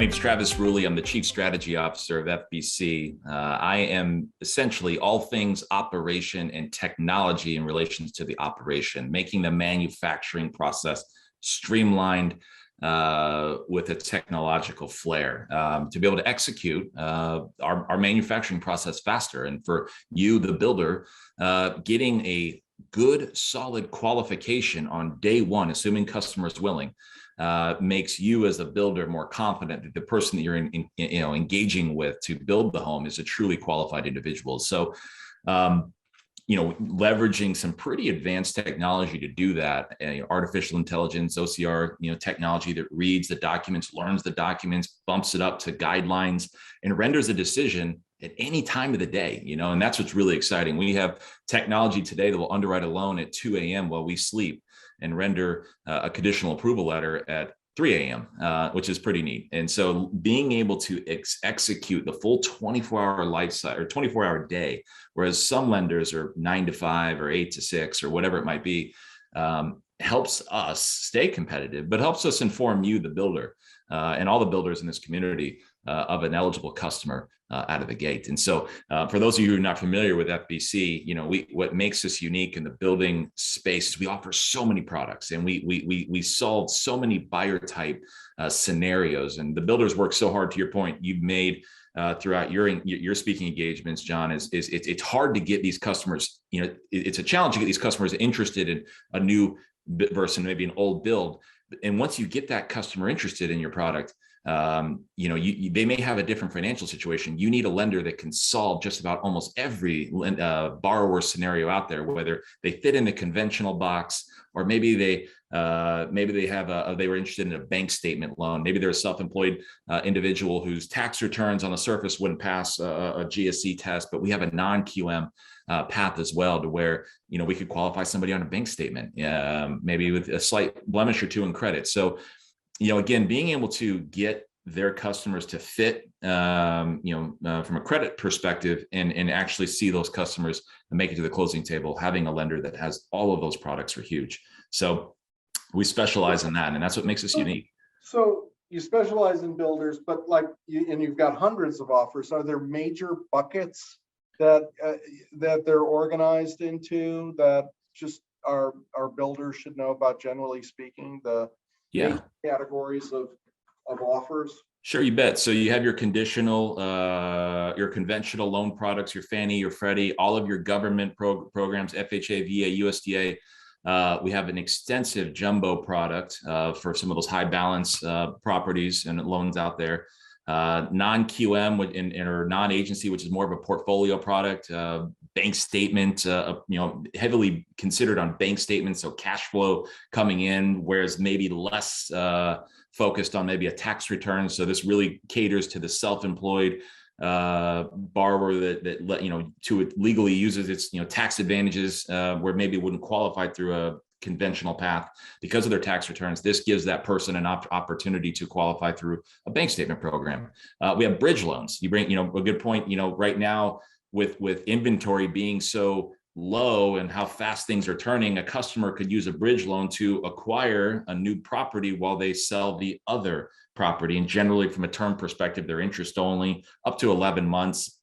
name's Travis Rulle. I'm the Chief Strategy Officer of FBC. I am essentially all things operation and technology in relation to the operation, making the manufacturing process streamlined with a technological flair to be able to execute our manufacturing process faster. And for you, the builder, getting a good, solid qualification on day one, assuming customer is willing, makes you as a builder more confident that the person that you're engaging with to build the home is a truly qualified individual. So, leveraging some pretty advanced technology to do that, artificial intelligence, OCR, technology that reads the documents, learns the documents, bumps it up to guidelines, and renders a decision at any time of the day, and that's what's really exciting. We have technology today that will underwrite a loan at 2 a.m. while we sleep and render a conditional approval letter at 3 a.m., which is pretty neat. And so being able to execute the full 24-hour life cycle or 24-hour day, whereas some lenders are 9 to 5 or 8 to 6 or whatever it might be, helps us stay competitive, but helps us inform you, the builder, and all the builders in this community of an eligible customer out of the gate. And so for those of you who are not familiar with FBC, what makes us unique in the building space is we offer so many products, and we solve so many buyer type scenarios. And the builders work so hard, to your point, you've made throughout your speaking engagements, John, is it's hard to get these customers, it's a challenge to get these customers interested in a new versus maybe an old build. And once you get that customer interested in your product, they may have a different financial situation. You need a lender that can solve just about almost every borrower scenario out there, whether they fit in the conventional box, or maybe they were interested in a bank statement loan. Maybe they're a self-employed individual whose tax returns on the surface wouldn't pass a GSE test, but we have a non-QM path as well, to where we could qualify somebody on a bank statement, maybe with a slight blemish or two in credit. So, again, being able to get their customers to fit, from a credit perspective, and actually see those customers and make it to the closing table, having a lender that has all of those products are huge. So we specialize in that, and that's what makes us unique. So you specialize in builders, but you've got hundreds of offers. Are there major buckets that they're organized into that just our builders should know about, generally speaking, the categories of offers? Sure, you bet. So you have your conventional conventional loan products, your Fannie, your Freddie, all of your government programs, FHA, VA, USDA. We have an extensive jumbo product for some of those high balance properties and loans out there. Non-QM or non-agency, which is more of a portfolio product, bank statement, heavily considered on bank statements, so cash flow coming in, whereas maybe less focused on maybe a tax return. So this really caters to the self-employed borrower that to legally uses its tax advantages where maybe wouldn't qualify through a conventional path because of their tax returns. This gives that person an opportunity to qualify through a bank statement program. We have bridge loans. You bring, a good point, right now with inventory being so low and how fast things are turning, a customer could use a bridge loan to acquire a new property while they sell the other property. And generally from a term perspective, they're interest only up to 11 months.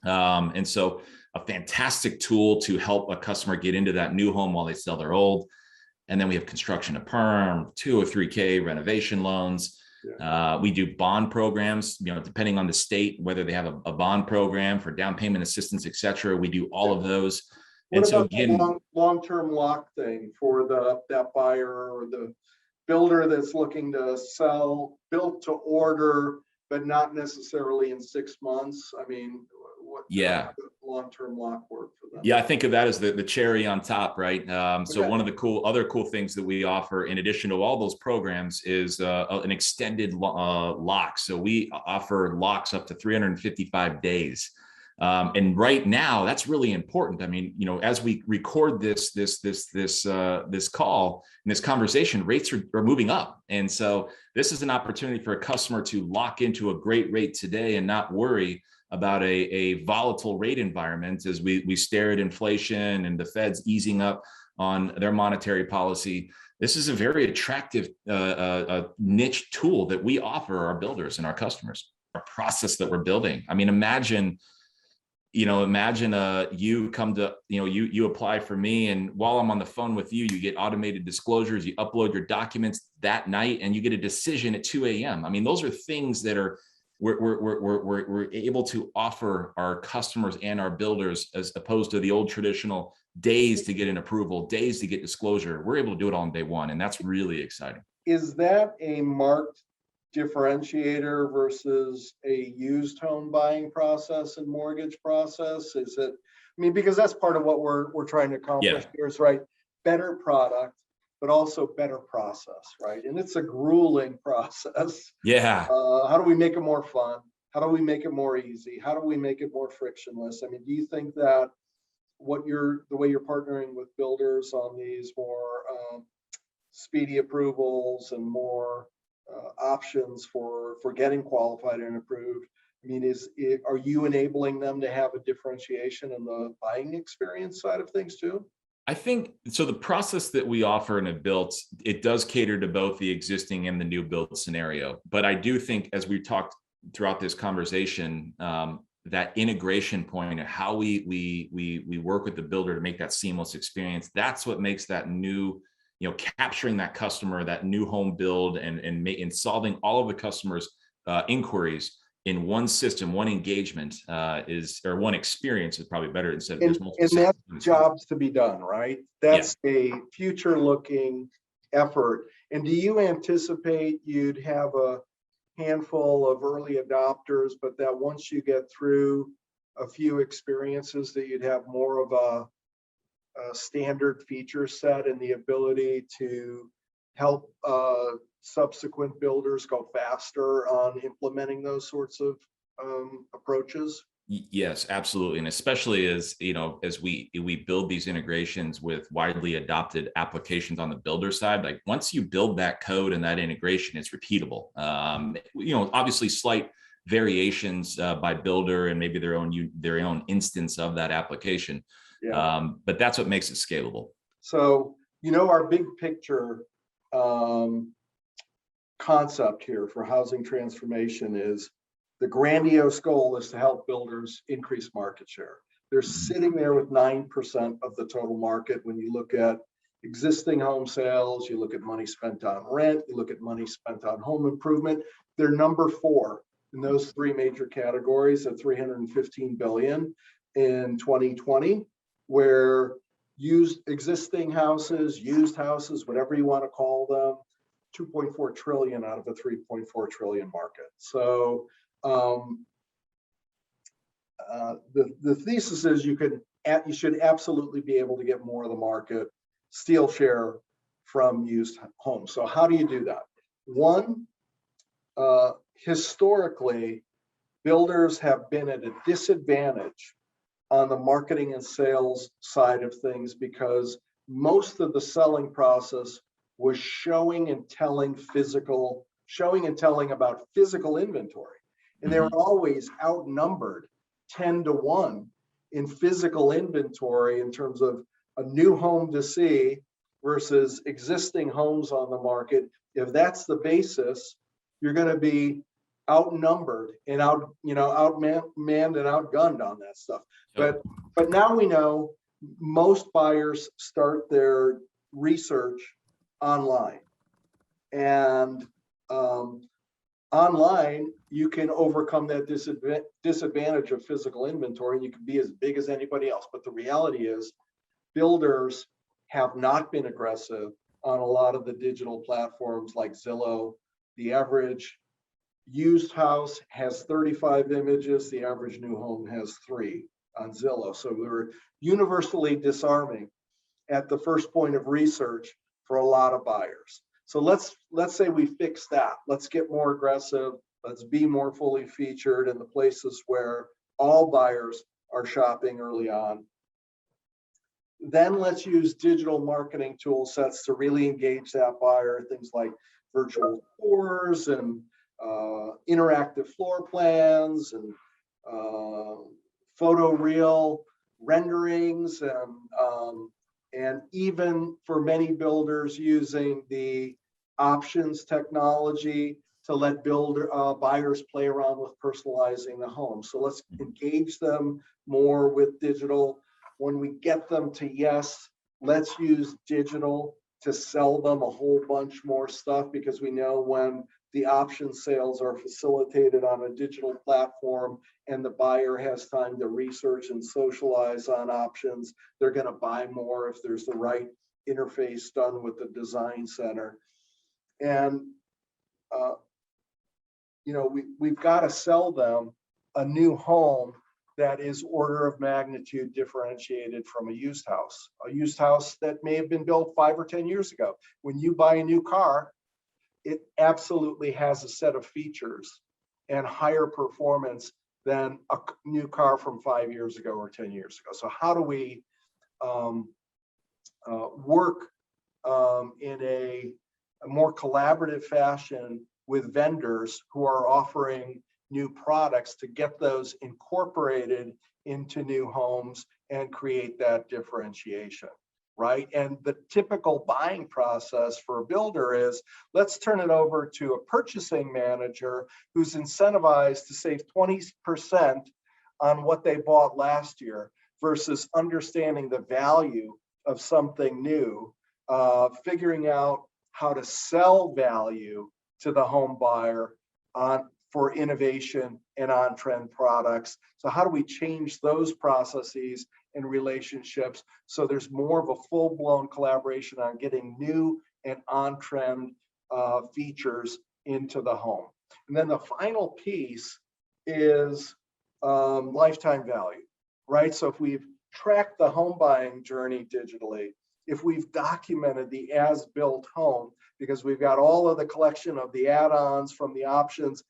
And so a fantastic tool to help a customer get into that new home while they sell their old. And then we have construction to perm, 203K renovation loans. We do bond programs, depending on the state, whether they have a bond program for down payment assistance, et cetera. We do all of those. What and about so again, the long-term lock thing for that buyer or the builder that's looking to sell built to order, but not necessarily in 6 months? I mean, what long-term lock work for them? Yeah, I think of that as the cherry on top, right? So one of the other cool things that we offer in addition to all those programs is an extended lock. So we offer locks up to 355 days. And right now, that's really important. I mean, as we record this call and this conversation, rates are moving up. And so this is an opportunity for a customer to lock into a great rate today and not worry about a volatile rate environment as we stare at inflation and the Fed's easing up on their monetary policy. This is a very attractive niche tool that we offer our builders and our customers, our process that we're building. I mean, imagine you come to, you apply for me, and while I'm on the phone with you, you get automated disclosures, you upload your documents that night, and you get a decision at 2 a.m. I mean, those are things that are we're able to offer our customers and our builders, as opposed to the old traditional days to get an approval, days to get disclosure. We're able to do it all on day one, and that's really exciting. Is that a marked differentiator versus a used home buying process and mortgage process? Is it, I mean, because that's part of what we're trying to accomplish here is, right, better product, but also better process, right? And it's a grueling process. Yeah. How do we make it more fun? How do we make it more easy? How do we make it more frictionless? I mean, do you think that the way you're partnering with builders on these more speedy approvals and more options for getting qualified and approved, I mean, are you enabling them to have a differentiation in the buying experience side of things too? I think so. The process that we offer and have built, it does cater to both the existing and the new build scenario. But I do think, as we talked throughout this conversation, that integration point of how we work with the builder to make that seamless experience, that's what makes that new, capturing that customer, that new home build, and solving all of the customers' inquiries in one system, one engagement or one experience is probably better instead of there's multiple. And that's jobs to be done, right? That's a future looking effort. And do you anticipate you'd have a handful of early adopters, but that once you get through a few experiences, that you'd have more of a standard feature set and the ability to help subsequent builders go faster on implementing those sorts of approaches? Yes, absolutely. And especially as we build these integrations with widely adopted applications on the builder side, like once you build that code and that integration, it's repeatable. Obviously slight variations by builder and maybe their own instance of that application. Yeah. But that's what makes it scalable. So, our big picture concept here for housing transformation is the grandiose goal is to help builders increase market share. They're sitting there with 9% of the total market. When you look at existing home sales, you look at money spent on rent, you look at money spent on home improvement, they're number 4 in those 3 major categories at $315 billion in 2020, where existing houses, used houses, whatever you want to call them, 2.4 trillion out of a 3.4 trillion market. So the thesis is you should absolutely be able to get more of the market, steal share from used homes. So how do you do that? One, historically, builders have been at a disadvantage on the marketing and sales side of things because most of the selling process was showing and telling about physical inventory. And they were always outnumbered 10 to 1 in physical inventory in terms of a new home to see versus existing homes on the market. If that's the basis, you're going to be outnumbered and outmanned and outgunned on that stuff. But now we know most buyers start their research online, and online you can overcome that disadvantage of physical inventory, and you can be as big as anybody else. But the reality is builders have not been aggressive on a lot of the digital platforms like Zillow. The average used house has 35 images, the average new home has 3 on Zillow. So we were universally disarming at the first point of research for a lot of buyers. So let's say we fix that. Let's get more aggressive. Let's be more fully featured in the places where all buyers are shopping early on. Then let's use digital marketing tool sets to really engage that buyer, things like virtual tours and interactive floor plans and photo reel renderings and And even for many builders using the options technology to let buyers play around with personalizing the home. So let's engage them more with digital. When we get them to yes, let's use digital to sell them a whole bunch more stuff, because we know when the option sales are facilitated on a digital platform and the buyer has time to research and socialize on options, they're going to buy more if there's the right interface done with the design center. And we've got to sell them a new home that is order of magnitude differentiated from a used house that may have been built 5 or 10 years ago. When you buy a new car, it absolutely has a set of features and higher performance than a new car from 5 years ago or 10 years ago. So how do we work in a more collaborative fashion with vendors who are offering new products to get those incorporated into new homes and create that differentiation, right? And the typical buying process for a builder is, let's turn it over to a purchasing manager who's incentivized to save 20% on what they bought last year, versus understanding the value of something new, figuring out how to sell value to the home buyer for innovation and on-trend products. So how do we change those processes and relationships so there's more of a full-blown collaboration on getting new and on-trend features into the home? And then the final piece is lifetime value, right? So if we've tracked the home buying journey digitally, if we've documented the as-built home, because we've got all of the collection of the add-ons from the options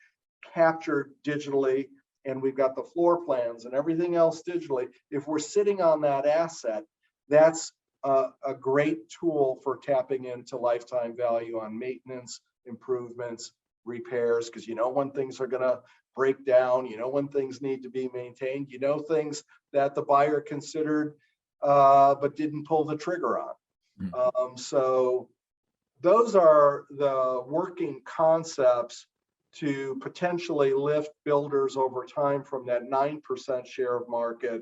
captured digitally, and we've got the floor plans and everything else digitally, if we're sitting on that asset, that's a great tool for tapping into lifetime value on maintenance, improvements, repairs, because you know when things are going to break down, you know when things need to be maintained, you know things that the buyer considered but didn't pull the trigger on. So those are the working concepts to potentially lift builders over time from that 9% share of market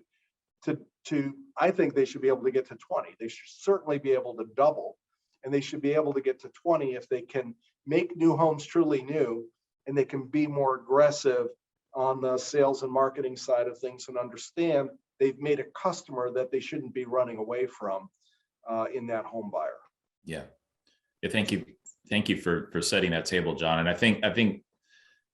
to I think they should be able to get to 20. They should certainly be able to double, and they should be able to get to 20 if they can make new homes truly new, and they can be more aggressive on the sales and marketing side of things and understand they've made a customer that they shouldn't be running away from in that home buyer. Yeah. Thank you for setting that table, John. And I think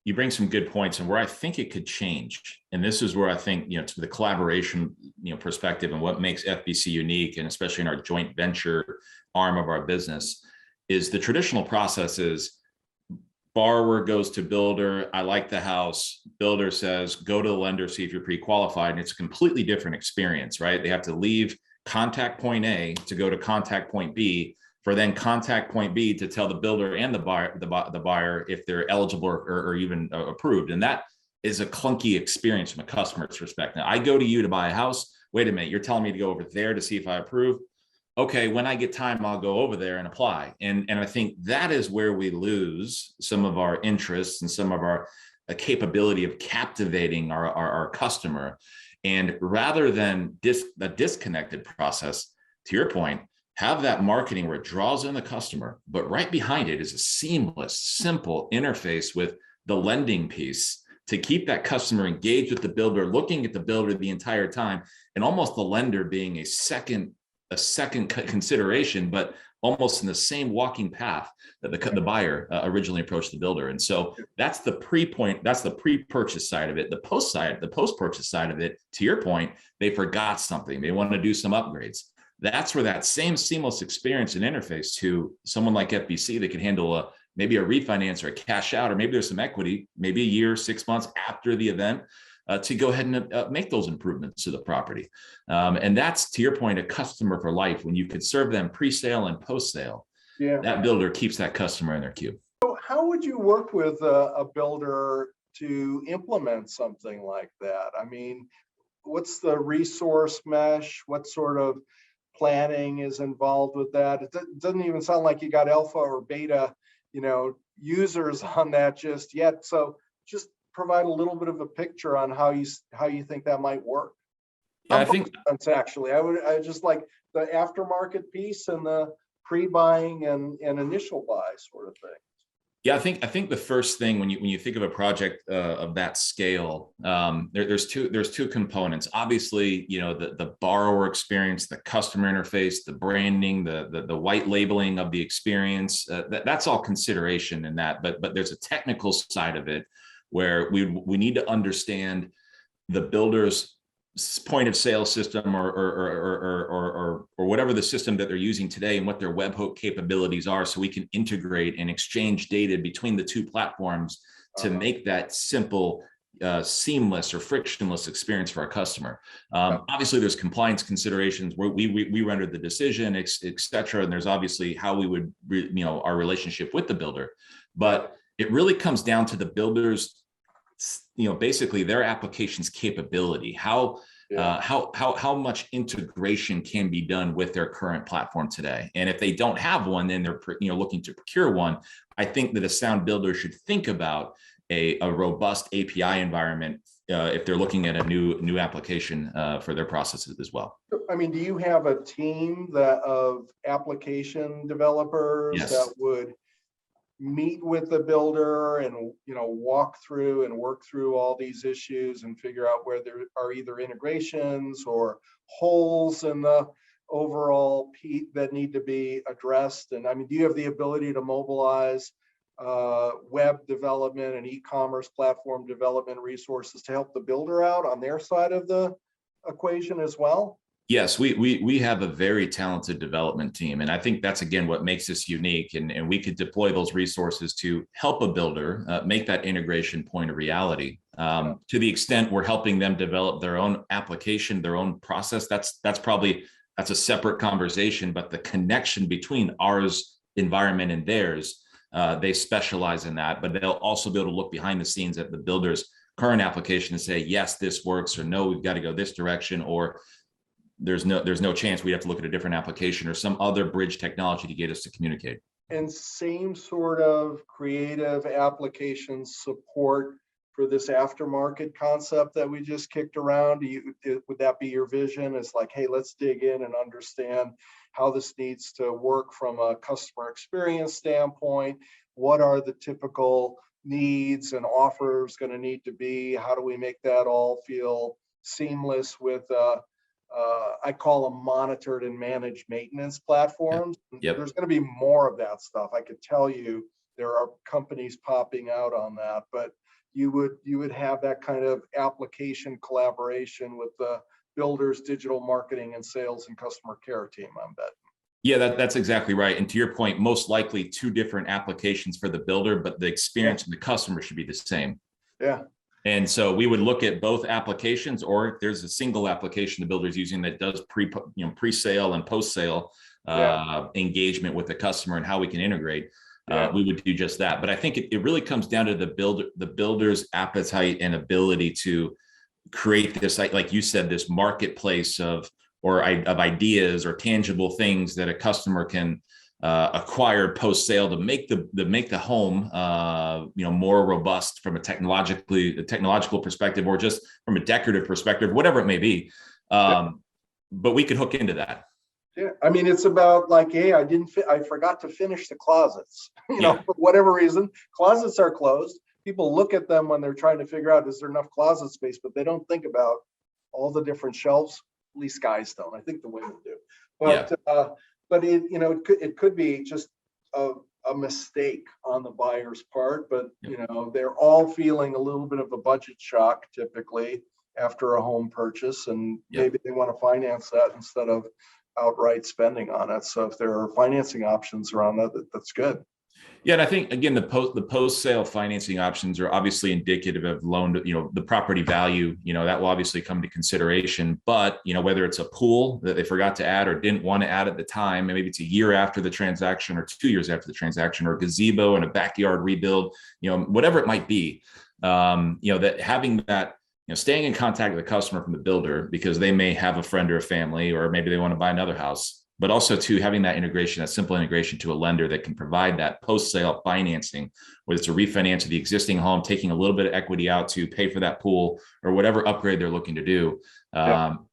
you bring some good points, and where I think it could change. And this is where I think, to the collaboration, perspective, and what makes FBC unique, and especially in our joint venture arm of our business, is the traditional process is borrower goes to builder. I like the house. Builder says, go to the lender, see if you're pre-qualified. And it's a completely different experience, right? They have to leave contact point A to go to contact point B, for then contact point B to tell the builder and the buyer if they're eligible or even approved. And that is a clunky experience from a customer's perspective. Now, I go to you to buy a house. Wait a minute, you're telling me to go over there to see if I approve? Okay, when I get time, I'll go over there and apply. And I think that is where we lose some of our interests and some of our capability of captivating our customer. And rather than a disconnected process, to your point, have that marketing where it draws in the customer, but right behind it is a seamless, simple interface with the lending piece to keep that customer engaged with the builder, looking at the builder the entire time, and almost the lender being a second consideration, but almost in the same walking path that the buyer originally approached the builder. And so that's the pre-purchase side of it. The post-purchase side of it, to your point, they forgot something. They want to do some upgrades. That's where that same seamless experience and interface to someone like FBC that can handle maybe a refinance or a cash out, or maybe there's some equity, maybe a year, 6 months after the event, to go ahead and make those improvements to the property. And that's, to your point, a customer for life. When you could serve them pre-sale and post-sale, that builder keeps that customer in their queue. So how would you work with a builder to implement something like that? I mean, what's the resource mesh? What sort of planning is involved with that. It doesn't even sound like you got alpha or beta, users on that just yet. So just provide a little bit of a picture on how you think that might work. Yeah, I think Actually, I just like the aftermarket piece and the pre-buying and initial buy sort of thing. Yeah, I think the first thing when you think of a project of that scale, there's two components. Obviously, the borrower experience, the customer interface, the branding, the white labeling of the experience. That's all consideration in that. But there's a technical side of it where we need to understand the builder's point of sale system or whatever the system that they're using today and what their webhook capabilities are, so we can integrate and exchange data between the two platforms to make that simple, seamless or frictionless experience for our customer. Obviously, there's compliance considerations where we render the decision, et cetera, and there's obviously how we would, our relationship with the builder. But it really comes down to the builder's, basically their application's capability, how much integration can be done with their current platform today. And if they don't have one, then they're looking to procure one. I think that a sound builder should think about a robust API environment if they're looking at a new application for their processes as well. I mean, do you have a team of application developers that would meet with the builder and walk through and work through all these issues and figure out where there are either integrations or holes in the overall that need to be addressed? And I mean, do you have the ability to mobilize web development and e-commerce platform development resources to help the builder out on their side of the equation as well? Yes, we have a very talented development team. And I think that's, again, what makes us unique. And we could deploy those resources to help a builder make that integration point a reality. To the extent we're helping them develop their own application, their own process, that's a separate conversation. But the connection between ours environment and theirs, they specialize in that. But they'll also be able to look behind the scenes at the builder's current application and say, yes, this works, or no, we've got to go this direction, or there's no chance, we have to look at a different application or some other bridge technology to get us to communicate. And same sort of creative application support for this aftermarket concept that we just kicked around. Would that be your vision? It's like, hey, let's dig in and understand how this needs to work from a customer experience standpoint. What are the typical needs and offers going to need to be? How do we make that all feel seamless with I call them monitored and managed maintenance platforms. Yep. There's going to be more of that stuff. I could tell you there are companies popping out on that, but you would have that kind of application collaboration with the builder's digital marketing and sales and customer care team, I'm betting. Yeah, that's exactly right. And to your point, most likely two different applications for the builder, but the experience of the customer should be the same. Yeah. And so we would look at both applications, or if there's a single application the builder is using that does pre-sale and post-sale engagement with the customer and how we can integrate, we would do just that. But I think it really comes down to the builder's appetite and ability to create this, like you said, this marketplace of ideas or tangible things that a customer can acquire post-sale to make the home more robust from a technological perspective, or just from a decorative perspective, whatever it may be. But we could hook into that. Yeah, I mean, it's about like, hey, I forgot to finish the closets. For whatever reason, closets are closed. People look at them when they're trying to figure out, is there enough closet space, but they don't think about all the different shelves. At least guys don't. I think the women do. But it could be just a mistake on the buyer's part. But they're all feeling a little bit of a budget shock typically after a home purchase, and maybe they want to finance that instead of outright spending on it. So if there are financing options around that, that's good. Yeah, and I think again the post-sale financing options are obviously indicative of loan, the property value, that will obviously come to consideration. But whether it's a pool that they forgot to add or didn't want to add at the time, maybe it's a year after the transaction or 2 years after the transaction, or a gazebo and a backyard rebuild, whatever it might be, that having that staying in contact with the customer from the builder, because they may have a friend or a family, or maybe they want to buy another house, but also to having that integration, that simple integration to a lender that can provide that post-sale financing, whether it's a refinance of the existing home, taking a little bit of equity out to pay for that pool or whatever upgrade they're looking to do,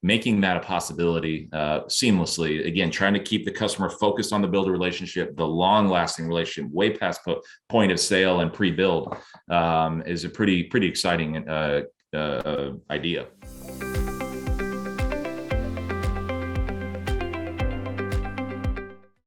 making that a possibility seamlessly. Again, trying to keep the customer focused on the builder relationship, the long-lasting relationship, way past point of sale and pre-build, is a pretty exciting idea.